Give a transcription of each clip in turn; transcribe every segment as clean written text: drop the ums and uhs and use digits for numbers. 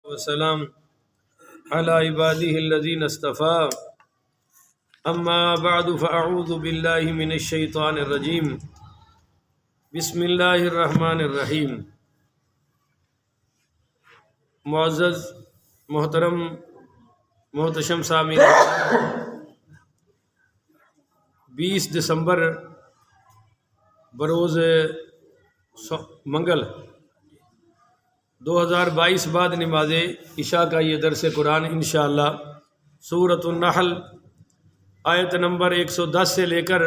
وسلام على عباده الذين اصطفى اما بعد فاعوذ بالله من الشیطان الرجیم بسم اللہ الرحمن الرحیم۔ معزز محترم محتشم سامعین، 20 دسمبر بروز منگل 2022 بعد نماز عشاء کا یہ درس قرآن انشاءاللہ سورۃ النحل آیت نمبر 110 سے لے کر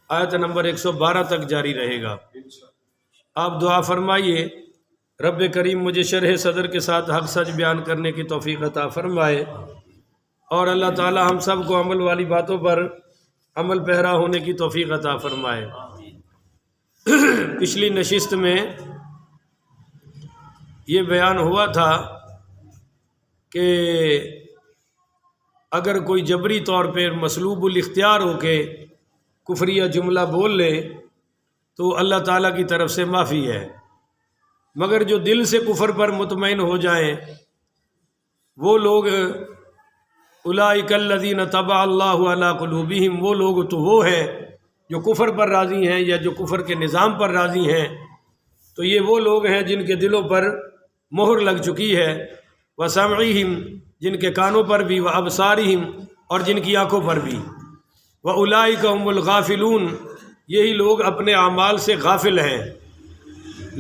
آیت نمبر 112 تک جاری رہے گا۔ آپ دعا فرمائیے رب کریم مجھے شرح صدر کے ساتھ حق سچ بیان کرنے کی توفیق عطا فرمائے، اور اللہ تعالی ہم سب کو عمل والی باتوں پر عمل پیرا ہونے کی توفیق عطا فرمائے۔ پچھلی نشست میں یہ بیان ہوا تھا کہ اگر کوئی جبری طور پہ مسلوب الاختیار ہو کے کفریہ جملہ بول لے تو اللہ تعالیٰ کی طرف سے معافی ہے، مگر جو دل سے کفر پر مطمئن ہو جائیں وہ لوگ اولئک الذین طبع اللہ علی قلوبہم، وہ لوگ تو وہ ہیں جو کفر پر راضی ہیں یا جو کفر کے نظام پر راضی ہیں، تو یہ وہ لوگ ہیں جن کے دلوں پر مہر لگ چکی ہے، وسمعہم، جن کے کانوں پر بھی، وابصارہم، اور جن کی آنکھوں پر بھی، واولئک هم الغافلون، یہی لوگ اپنے اعمال سے غافل ہیں۔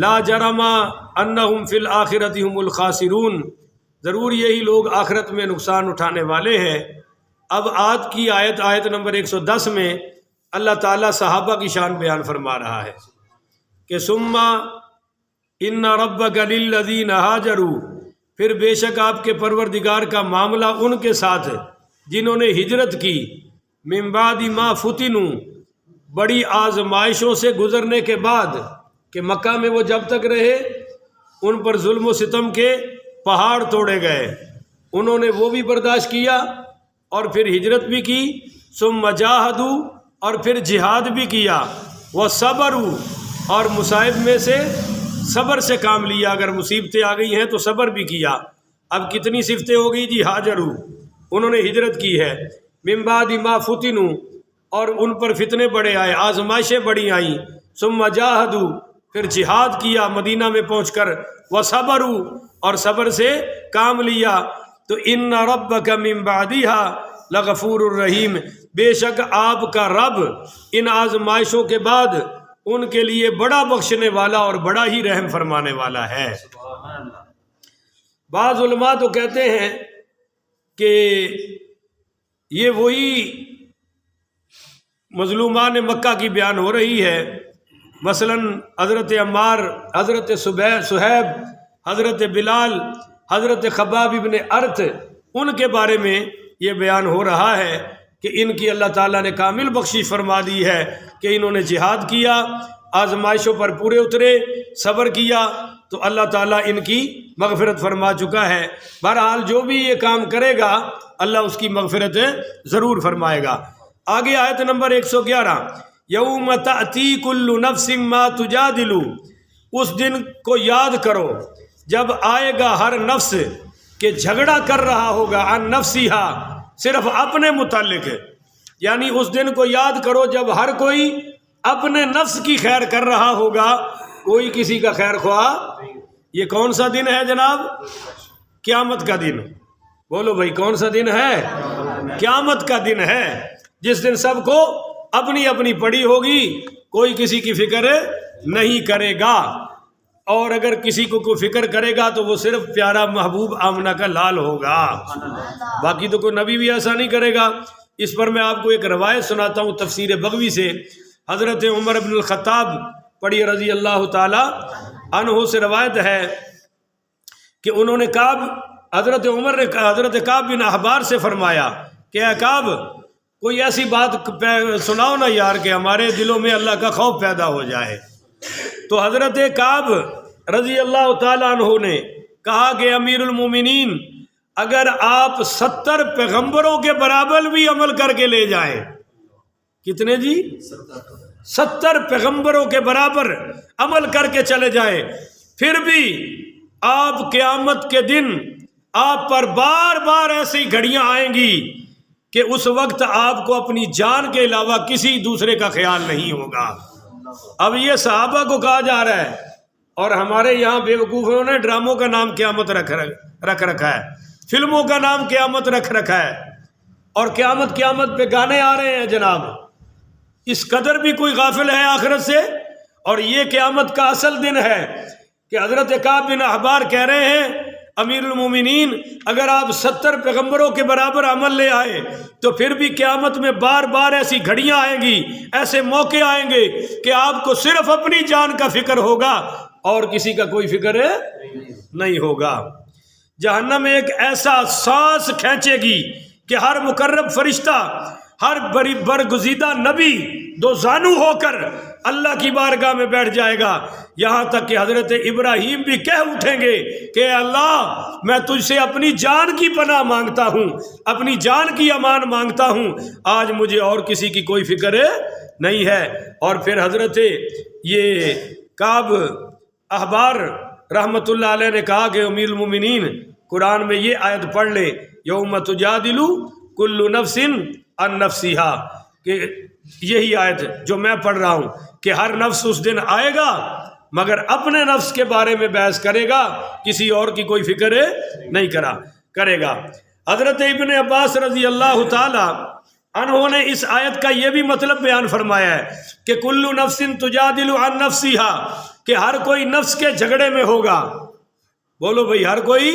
لا جرم انہم فی الآخرۃ هم الخاسرون، ضرور یہی لوگ آخرت میں نقصان اٹھانے والے ہیں۔ اب آج کی آیت نمبر 110 میں اللہ تعالیٰ صحابہ کی شان بیان فرما رہا ہے کہ ثم ان ربک للذین ہاجروا، پھر بے شک آپ کے پروردگار کا معاملہ ان کے ساتھ جنہوں نے ہجرت کی، من بعد ما فتنوا، بڑی آزمائشوں سے گزرنے کے بعد، کہ مکہ میں وہ جب تک رہے ان پر ظلم و ستم کے پہاڑ توڑے گئے، انہوں نے وہ بھی برداشت کیا اور پھر ہجرت بھی کی، ثم جاہدوا، اور پھر جہاد بھی کیا، وصبروا، اور مصائب میں سے صبر سے کام لیا، اگر مصیبتیں آ گئی ہیں تو صبر بھی کیا۔ اب کتنی صفتیں ہو گئی جی؟ ہاجروا، انہوں نے ہجرت کی ہے، من بعد ما فتنوا، اور ان پر فتنے بڑے آئے، آزمائشیں بڑی آئیں، ثم جاہدوا، پھر جہاد کیا مدینہ میں پہنچ کر، وصبروا، اور صبر سے کام لیا، تو ان ربک من بعدها لغفور الرحیم، بے شک آپ کا رب ان آزمائشوں کے بعد ان کے لیے بڑا بخشنے والا اور بڑا ہی رحم فرمانے والا ہے۔ بعض علماء تو کہتے ہیں کہ یہ وہی مظلومان مکہ کی بیان ہو رہی ہے، مثلا حضرت عمار، حضرت صہیب، حضرت بلال، حضرت خباب ابن ارت، ان کے بارے میں یہ بیان ہو رہا ہے کہ ان کی اللہ تعالیٰ نے کامل بخشش فرما دی ہے کہ انہوں نے جہاد کیا، آزمائشوں پر پورے اترے، صبر کیا، تو اللہ تعالیٰ ان کی مغفرت فرما چکا ہے۔ بہرحال جو بھی یہ کام کرے گا اللہ اس کی مغفرت ضرور فرمائے گا۔ آگے آیت نمبر 111، یوم تأتی کل نفس ما تجادل، اس دن کو یاد کرو جب آئے گا ہر نفس کہ جھگڑا کر رہا ہوگا، عن نفسہا، صرف اپنے متعلق، یعنی اس دن کو یاد کرو جب ہر کوئی اپنے نفس کی خیر کر رہا ہوگا، کوئی کسی کا خیر خواہ۔ یہ کون سا دن ہے جناب؟ قیامت کا دن۔ بولو بھائی کون سا دن ہے؟ قیامت کا دن ہے، جس دن سب کو اپنی اپنی پڑی ہوگی، کوئی کسی کی فکر نہیں کرے گا، اور اگر کسی کو کوئی فکر کرے گا تو وہ صرف پیارا محبوب آمنہ کا لال ہوگا، باقی تو کوئی نبی بھی ایسا نہیں کرے گا۔ اس پر میں آپ کو ایک روایت سناتا ہوں تفسیر بغوی سے، حضرت عمر بن الخطاب پڑھی رضی اللہ تعالی عنہ سے روایت ہے کہ انہوں نے حضرت عمر نے حضرت کعب بن احبار سے فرمایا کہ اے کعب، کوئی ایسی بات سناؤ نا یار کہ ہمارے دلوں میں اللہ کا خوف پیدا ہو جائے۔ تو حضرت کعب رضی اللہ تعالیٰ عنہ نے کہا کہ امیر المومنین، اگر آپ 70 پیغمبروں کے برابر بھی عمل کر کے لے جائیں، کتنے جی؟ 70 پیغمبروں کے برابر عمل کر کے چلے جائیں، پھر بھی آپ قیامت کے دن آپ پر بار بار ایسی گھڑیاں آئیں گی کہ اس وقت آپ کو اپنی جان کے علاوہ کسی دوسرے کا خیال نہیں ہوگا۔ اب یہ صحابہ کو کہا جا رہا ہے، اور ہمارے یہاں بیوقوفوں نے ڈراموں کا نام قیامت رکھ رکھا ہے، فلموں کا نام قیامت رکھ رکھا ہے، اور قیامت پہ گانے آ رہے ہیں جناب۔ اس قدر بھی کوئی غافل ہے آخرت سے؟ اور یہ قیامت کا اصل دن ہے کہ حضرت کعب بن احبار کہہ رہے ہیں امیر المومنین اگر آپ 70 پیغمبروں کے برابر عمل لے آئے تو پھر بھی قیامت میں بار بار ایسی گھڑیاں آئیں گی، ایسے موقع آئیں گے کہ آپ کو صرف اپنی جان کا فکر ہوگا اور کسی کا کوئی فکر نہیں ہوگا۔ جہنم ایک ایسا سانس کھینچے گی کہ ہر مقرب فرشتہ، ہر برگزیدہ نبی دو زانو ہو کر اللہ کی بارگاہ میں بیٹھ جائے گا، یہاں تک کہ حضرت ابراہیم بھی کہہ اٹھیں گے کہ اللہ میں تجھ سے اپنی جان کی پناہ مانگتا ہوں، اپنی جان کی امان مانگتا ہوں، آج مجھے اور کسی کی کوئی فکر نہیں ہے۔ اور پھر حضرت یہ کعب احبار رحمۃ اللہ علیہ نے کہا کہ امیر المومنین قرآن میں یہ آیت پڑھ لے، یوم تجادل کل نفس عن نفسہا، کہ یہی آیت جو میں پڑھ رہا ہوں کہ ہر نفس اس دن آئے گا مگر اپنے نفس کے بارے میں بحث کرے گا، کسی اور کی کوئی فکر نہیں کرے گا۔ حضرت ابن عباس رضی اللہ تعالی عنہ نے اس آیت کا یہ بھی مطلب بیان فرمایا ہے کہ کل نفس تجادل عن نفسہا، کہ ہر کوئی نفس کے جھگڑے میں ہوگا۔ بولو بھئی، ہر کوئی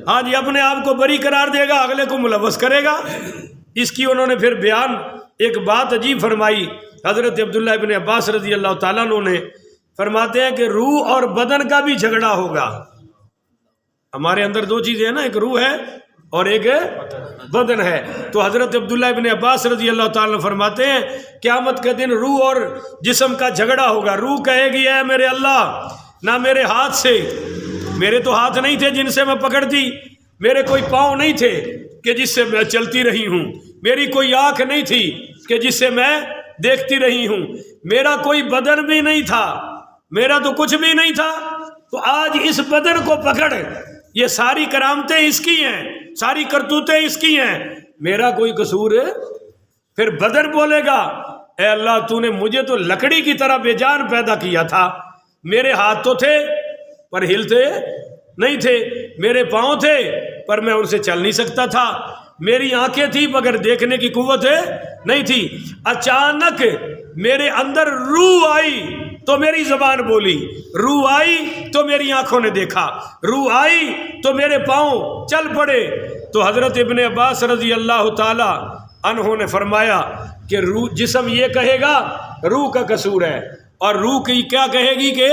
ہاں جی اپنے آپ کو بری قرار دے گا، اگلے کو ملوث کرے گا۔ اس کی انہوں نے پھر بیان ایک بات عجیب فرمائی، حضرت عبداللہ ابن عباس رضی اللہ تعالیٰ عنہ نے فرماتے ہیں کہ روح اور بدن کا بھی جھگڑا ہوگا۔ ہمارے اندر دو چیزیں ہیں نا، ایک روح ہے اور ایک بدن ہے۔ تو حضرت عبداللہ ابن عباس رضی اللہ تعالیٰ فرماتے ہیں قیامت کے دن روح اور جسم کا جھگڑا ہوگا۔ روح کہے گی اے میرے اللہ، نہ میرے ہاتھ سے، میرے تو ہاتھ نہیں تھے جن سے میں پکڑتی، میرے کوئی پاؤں نہیں تھے کہ جس سے میں چلتی رہی ہوں، میری کوئی آنکھ نہیں تھی کہ جس سے میں دیکھتی رہی ہوں، میرا کوئی بدن بھی نہیں تھا، میرا تو کچھ بھی نہیں تھا، تو آج اس بدن کو پکڑ، یہ ساری کرامتیں اس کی ہیں، ساری کرتوتیں اس کی ہیں، میرا کوئی قصور ہے؟ پھر بدن بولے گا اے اللہ تو نے مجھے تو لکڑی کی طرح بے جان پیدا کیا تھا، میرے ہاتھ تو تھے پر ہلتے نہیں تھے، میرے پاؤں تھے پر میں ان سے چل نہیں سکتا تھا، میری آنکھیں تھی مگر دیکھنے کی قوت نہیں تھی، اچانک میرے اندر روح آئی تو میری زبان بولی، روح آئی تو میری آنکھوں نے دیکھا، روح آئی تو میرے پاؤں چل پڑے۔ تو حضرت ابن عباس رضی اللہ تعالی عنہ نے فرمایا کہ روح، جسم یہ کہے گا روح کا قصور ہے، اور روح کی کیا کہے گی کہ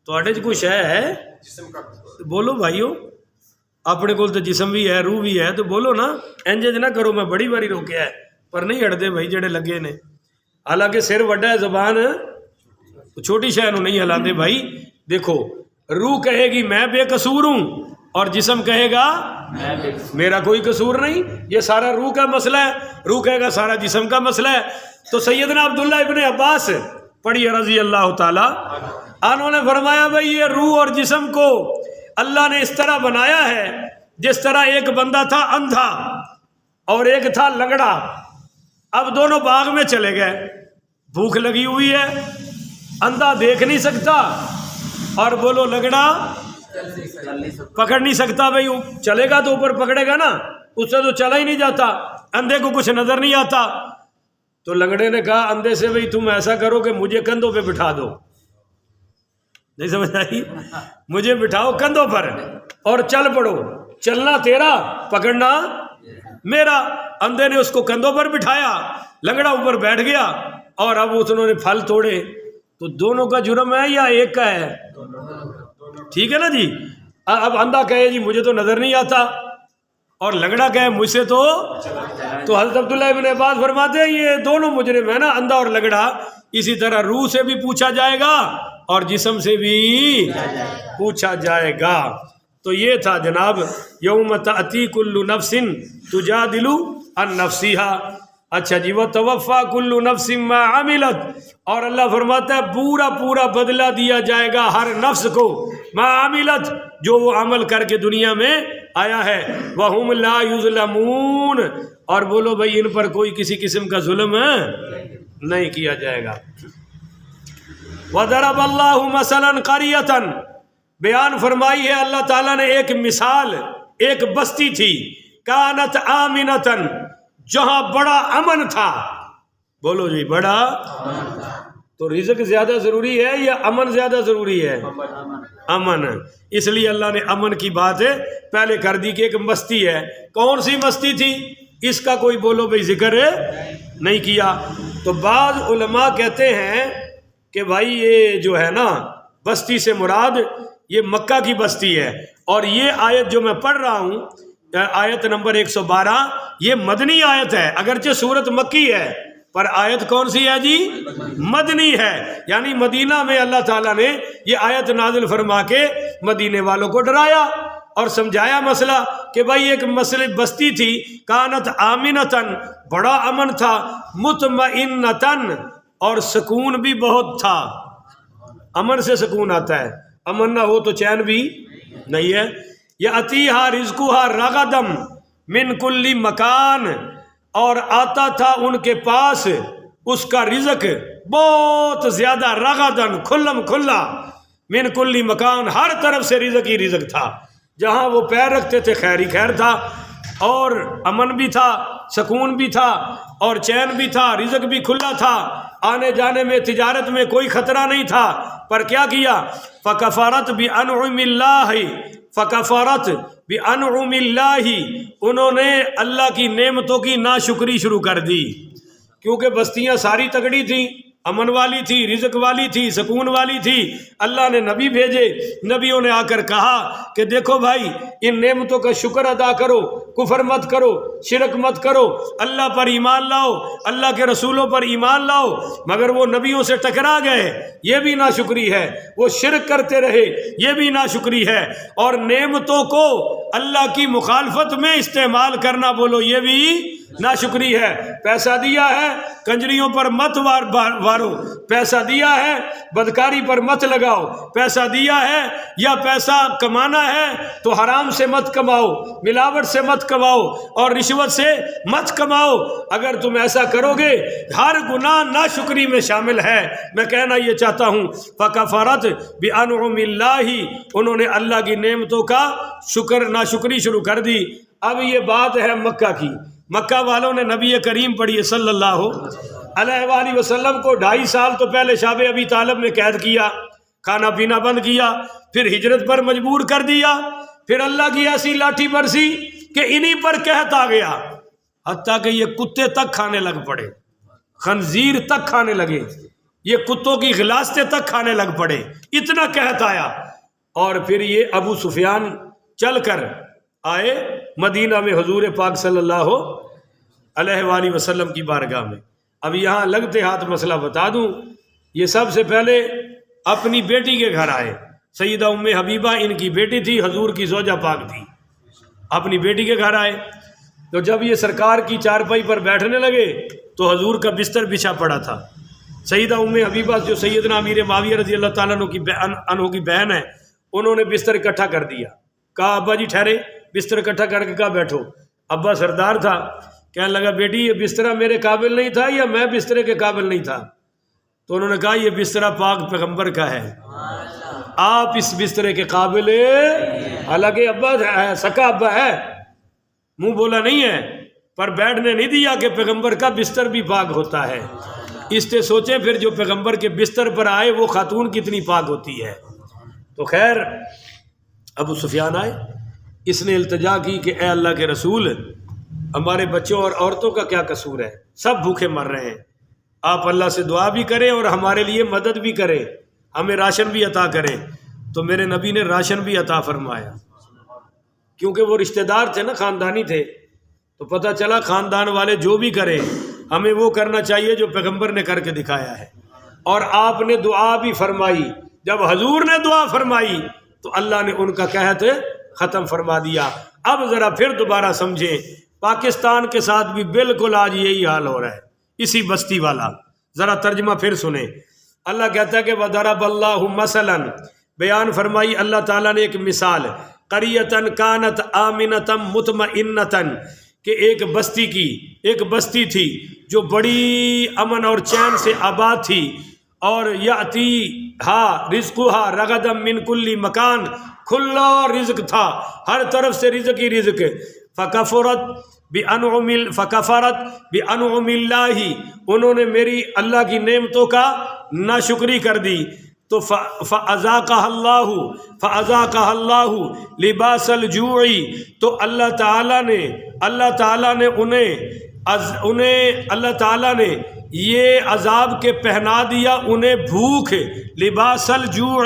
تواڈے چ کچھ ہے بولو بھائیو، اپنے کول تو جسم بھی ہے روح بھی ہے، تو بولو نا، انجج نہ کرو، میں بڑی باری روکیا ہے پر نہیں ہٹتے بھائی جڑے لگے نے، حالانکہ سر وڈا ہے، زبان چھوٹی شے نو نہیں ہلاندے بھائی۔ دیکھو روح کہے گی میں بے قصور ہوں، اور جسم کہے گا میرا کوئی قصور نہیں، یہ سارا روح کا مسئلہ ہے، روح کہے گا سارا جسم کا مسئلہ ہے۔ تو سیدنا عبداللہ ابن عباس پڑھیے رضی اللہ تعالی عنہ نے فرمایا بھائی یہ روح اور جسم کو اللہ نے اس طرح بنایا ہے جس طرح ایک بندہ تھا اندھا اور ایک تھا لنگڑا، اب دونوں باغ میں چلے گئے، بھوک لگی ہوئی ہے، اندھا دیکھ نہیں سکتا اور بولو لنگڑا پکڑ نہیں سکتا، بھائی چلے گا تو اوپر پکڑے گا نا، اس سے تو چلا ہی نہیں جاتا، اندھے کو کچھ نظر نہیں آتا۔ تو لنگڑے نے کہا اندھے سے بھائی تم ایسا کرو کہ مجھے کندھوں پہ بٹھا دو، نہیں سمجھ آئی، مجھے بٹھاؤ کندھوں پر اور چل پڑو، چلنا تیرا پکڑنا میرا۔ اندھے نے اس کو کندھوں پر بٹھایا، لنگڑا اوپر بیٹھ گیا، اور اب انہوں نے پھل توڑے۔ تو دونوں کا جرم ہے یا ایک کا ہے؟ ٹھیک ہے نا جی۔ اب اندھا کہے جی مجھے تو نظر نہیں آتا، اور لنگڑا کہے مجھ سے تو حضرت عبداللہ ابن عباس فرماتے ہیں یہ دونوں مجرم ہے نا، اندھا اور لنگڑا۔ اسی طرح روح سے بھی پوچھا جائے گا اور جسم سے بھی پوچھا جائے گا۔ تو یہ تھا جناب یوم تأتی کل نفس تجادل عن نفسہا۔ اچھا جی، وتوفی کل نفس ما عملت، اور اللہ فرماتا ہے پورا پورا بدلہ دیا جائے گا ہر نفس کو ما عملت جو وہ عمل کر کے دنیا میں آیا ہے، وہم لا یظلمون اور بولو بھائی ان پر کوئی کسی قسم کا ظلم نہیں کیا جائے گا۔ وضرب اللہ مثلا قریۃ، بیان فرمائی ہے اللہ تعالیٰ نے ایک مثال، ایک بستی تھی، کانت آمنتن جہاں بڑا امن تھا، بولو جی بڑا تو رزق زیادہ ضروری ہے یا امن زیادہ ضروری ہے؟ امن، اس لیے اللہ نے امن کی بات پہلے کر دی کہ ایک بستی ہے۔ کون سی بستی تھی اس کا کوئی بولو بھائی ذکر نہیں کیا۔ تو بعض علماء کہتے ہیں کہ بھائی یہ جو ہے نا بستی سے مراد یہ مکہ کی بستی ہے، اور یہ آیت جو میں پڑھ رہا ہوں آیت نمبر 112 یہ مدنی آیت ہے، اگرچہ سورت مکی ہے پر آیت کون سی ہے جی؟ مدنی ہے، یعنی مدینہ میں اللہ تعالیٰ نے یہ آیت نازل فرما کے مدینے والوں کو ڈرایا اور سمجھایا مسئلہ کہ بھائی ایک مسئلہ بستی تھی، کانت آمنتن بڑا امن تھا، مطمئنتن اور سکون بھی بہت تھا۔ امن سے سکون آتا ہے، امن نہ ہو تو چین بھی نہیں ہے۔ یاتیہا رزقہا رغدم من کل مکان، اور آتا تھا ان کے پاس اس کا رزق بہت زیادہ، رغدن کھلم کھلا، من کل مکان ہر طرف سے رزق ہی رزق تھا، جہاں وہ پیر رکھتے تھے خیر ہی خیر تھا، اور امن بھی تھا، سکون بھی تھا، اور چین بھی تھا، رزق بھی کھلا تھا، آنے جانے میں تجارت میں کوئی خطرہ نہیں تھا۔ پر کیا کیا؟ فکفرت بانعم اللہ، فکفرت بانعم اللہ، انہوں نے اللہ کی نعمتوں کی ناشکری شروع کر دی، کیونکہ بستیاں ساری تگڑی تھیں، امن والی تھی، رزق والی تھی، سکون والی تھی۔ اللہ نے نبی بھیجے، نبیوں نے آ کر کہا کہ دیکھو بھائی ان نعمتوں کا شکر ادا کرو، کفر مت کرو، شرک مت کرو، اللہ پر ایمان لاؤ، اللہ کے رسولوں پر ایمان لاؤ، مگر وہ نبیوں سے ٹکرا گئے، یہ بھی ناشکری ہے، وہ شرک کرتے رہے، یہ بھی ناشکری ہے، اور نعمتوں کو اللہ کی مخالفت میں استعمال کرنا بولو یہ بھی ناشکری ہے۔ پیسہ دیا ہے کنجریوں پر مت وارو، پیسہ دیا ہے بدکاری پر مت لگاؤ، پیسہ دیا ہے یا پیسہ کمانا ہے تو حرام سے مت کماؤ، ملاوٹ سے مت کماؤ، اور رشوت سے مت کماؤ۔ اگر تم ایسا کرو گے ہر گناہ ناشکری میں شامل ہے۔ میں کہنا یہ چاہتا ہوں فکفرت بانعم اللہ، انہوں نے اللہ کی نعمتوں کا ناشکری شروع کر دی۔ اب یہ بات ہے مکہ کی، مکہ والوں نے نبی کریم پڑھی صلی اللہ علیہ وآلہ وسلم کو 2.5 سال تو پہلے شاب ابی طالب میں قید کیا، کھانا پینا بند کیا، پھر ہجرت پر مجبور کر دیا، پھر اللہ کی ایسی لاٹھی برسی کہ انہی پر قحط آ گیا، حتیٰ کہ یہ کتے تک کھانے لگ پڑے، خنزیر تک کھانے لگے، یہ کتوں کی غلاستیں تک کھانے لگ پڑے، اتنا قحط آیا۔ اور پھر یہ ابو سفیان چل کر آئے مدینہ میں حضور پاک صلی اللہ علیہ وآلہ وسلم کی بارگاہ میں۔ اب یہاں لگتے ہاتھ مسئلہ بتا دوں، یہ سب سے پہلے اپنی بیٹی کے گھر آئے، سیدہ ام حبیبہ ان کی بیٹی تھی، حضور کی زوجہ پاک تھی، اپنی بیٹی کے گھر آئے تو جب یہ سرکار کی چارپائی پر بیٹھنے لگے تو حضور کا بستر بچھا پڑا تھا۔ سیدہ ام حبیبہ جو سیدنا امیر معاویہ رضی اللہ تعالیٰ عنہ کی بہن ہے، انہوں نے بستر اکٹھا کر دیا، کہا ابا جی ٹھہرے، بستر اکٹھا کر کے کہا بیٹھو۔ ابا سردار تھا، کہنے لگا بیٹی یہ بسترا میرے قابل نہیں تھا یا میں بسترے کے قابل نہیں تھا؟ تو انہوں نے کہا یہ بسترا پاک پیغمبر کا ہے، آپ اس بسترے کے قابل، حالانکہ ابا سکا ابا ہے، منہ بولا نہیں ہے، پر بیٹھنے نہیں دیا کہ پیغمبر کا بستر بھی پاک ہوتا ہے۔ اس سے سوچیں پھر جو پیغمبر کے بستر پر آئے وہ خاتون کتنی پاک ہوتی ہے۔ تو خیر ابو سفیان آئے، اس نے التجا کی کہ اے اللہ کے رسول، ہمارے بچوں اور عورتوں کا کیا قصور ہے، سب بھوکے مر رہے ہیں، آپ اللہ سے دعا بھی کریں اور ہمارے لیے مدد بھی کریں، ہمیں راشن بھی عطا کریں۔ تو میرے نبی نے راشن بھی عطا فرمایا، کیونکہ وہ رشتہ دار تھے نا، خاندانی تھے، تو پتہ چلا خاندان والے جو بھی کریں ہمیں وہ کرنا چاہیے جو پیغمبر نے کر کے دکھایا ہے۔ اور آپ نے دعا بھی فرمائی، جب حضور نے دعا فرمائی تو اللہ نے ان کا قحط ختم فرما دیا۔ اب ذرا پھر دوبارہ سمجھیں، پاکستان کے ساتھ بھی بالکل آج یہی حال ہو رہا ہے، اسی بستی والا۔ ذرا ترجمہ پھر سنیں، اللہ کہتا ہے کہ وَضَرَبَ اللَّهُ مَثَلًا بیان فرمائی اللہ تعالیٰ نے ایک مثال، قریۃً کانت آمنۃ مطمئنۃ، کہ ایک بستی تھی جو بڑی امن اور چین سے آباد تھی، اور یاتیھا رزقھا رغدا من کل مکان، کھلا رزق تھا، ہر طرف سے رزق ہی رزق۔ فکفرت بانعم اللہ، انہوں نے میری اللہ کی نعمتوں کا ناشکری کر دی، تو فاذاقها اللہ لباس الجوع، تو اللہ تعالیٰ نے انہیں یہ عذاب کے پہنا دیا انہیں بھوک، لباس الجوع،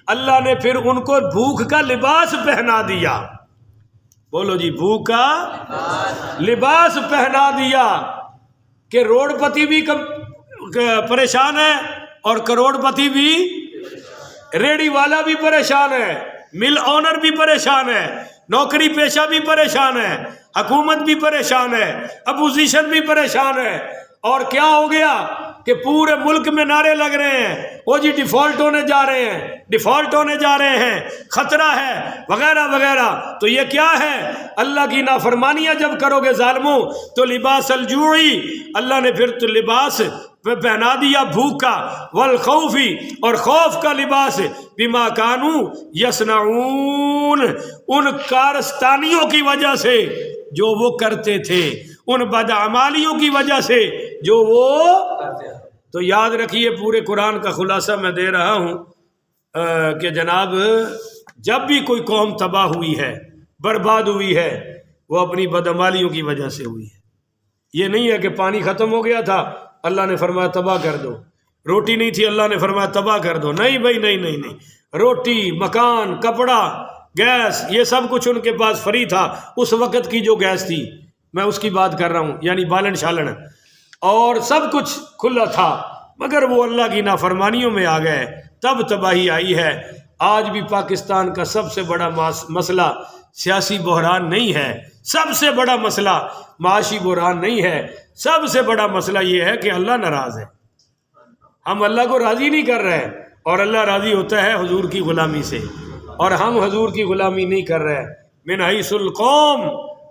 اللہ نے پھر ان کو بھوک کا لباس پہنا دیا۔ بولو جی، بھوک کا لباس پہنا دیا، کہ روڑ پتی بھی پریشان ہے اور کروڑ پتی بھی، ریڑی والا بھی پریشان ہے، مل آنر بھی پریشان ہے، نوکری پیشہ بھی پریشان ہے، حکومت بھی پریشان ہے، اپوزیشن بھی پریشان ہے، اور کیا ہو گیا کہ پورے ملک میں نعرے لگ رہے ہیں، وہ جی ڈیفالٹ ہونے جا رہے ہیں، خطرہ ہے وغیرہ وغیرہ۔ تو یہ کیا ہے؟ اللہ کی نافرمانیاں جب کرو گے ظالموں، تو لباس الجوعی، اللہ نے پھر تو لباس پہنا دیا بھوک کا، والخوفی، اور خوف کا لباس، بما کانوا یصنعون، ان کارستانیوں کی وجہ سے جو وہ کرتے تھے، ان بدعمالیوں کی وجہ سے جو وہ۔ تو یاد رکھیے، پورے قرآن کا خلاصہ میں دے رہا ہوں کہ جناب جب بھی کوئی قوم تباہ ہوئی ہے، برباد ہوئی ہے، وہ اپنی بدعمالیوں کی وجہ سے ہوئی ہے۔ یہ نہیں ہے کہ پانی ختم ہو گیا تھا اللہ نے فرمایا تباہ کر دو، روٹی نہیں تھی اللہ نے فرمایا تباہ کر دو، نہیں بھائی، نہیں، روٹی، مکان، کپڑا، گیس، یہ سب کچھ ان کے پاس فری تھا۔ اس وقت کی جو گیس تھی میں اس کی بات کر رہا ہوں، یعنی بالن شالن، اور سب کچھ کھلا تھا، مگر وہ اللہ کی نافرمانیوں میں آ گئے، تب تباہی آئی ہے۔ آج بھی پاکستان کا سب سے بڑا مسئلہ سیاسی بحران نہیں ہے، سب سے بڑا مسئلہ معاشی بحران نہیں ہے، سب سے بڑا مسئلہ یہ ہے کہ اللہ ناراض ہے، ہم اللہ کو راضی نہیں کر رہے، اور اللہ راضی ہوتا ہے حضور کی غلامی سے، اور ہم حضور کی غلامی نہیں کر رہے۔ من حیث القوم،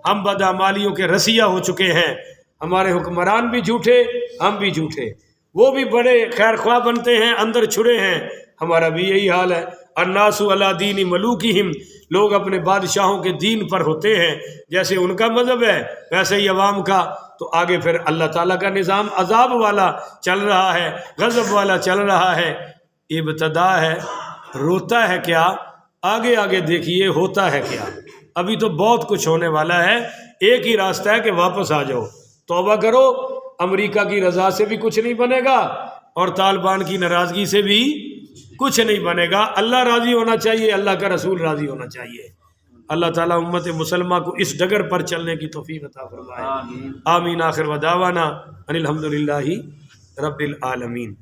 ہم بدعمالیوں کے رسیہ ہو چکے ہیں، ہمارے حکمران بھی جھوٹے، ہم بھی جھوٹے، وہ بھی بڑے خیر خواہ بنتے ہیں، اندر چھڑے ہیں، ہمارا بھی یہی حال ہے۔ الناس علی دین ملوکہم، لوگ اپنے بادشاہوں کے دین پر ہوتے ہیں، جیسے ان کا مذہب ہے ویسے ہی عوام کا۔ تو آگے پھر اللہ تعالیٰ کا نظام عذاب والا چل رہا ہے، غضب والا چل رہا ہے۔ ابتدا ہے، روتا ہے کیا، آگے آگے دیکھیے ہوتا ہے کیا۔ ابھی تو بہت کچھ ہونے والا ہے، ایک ہی راستہ ہے کہ واپس آ جاؤ، توبہ کرو۔ امریکہ کی رضا سے بھی کچھ نہیں بنے گا، اور طالبان کی ناراضگی سے بھی کچھ نہیں بنے گا۔ اللہ راضی ہونا چاہیے، اللہ کا رسول راضی ہونا چاہیے۔ اللہ تعالیٰ امت مسلمہ کو اس ڈگر پر چلنے کی توفیق عطا فرمائے۔ آمین۔ آخر ودعوانا ان الحمدللہ رب العالمین۔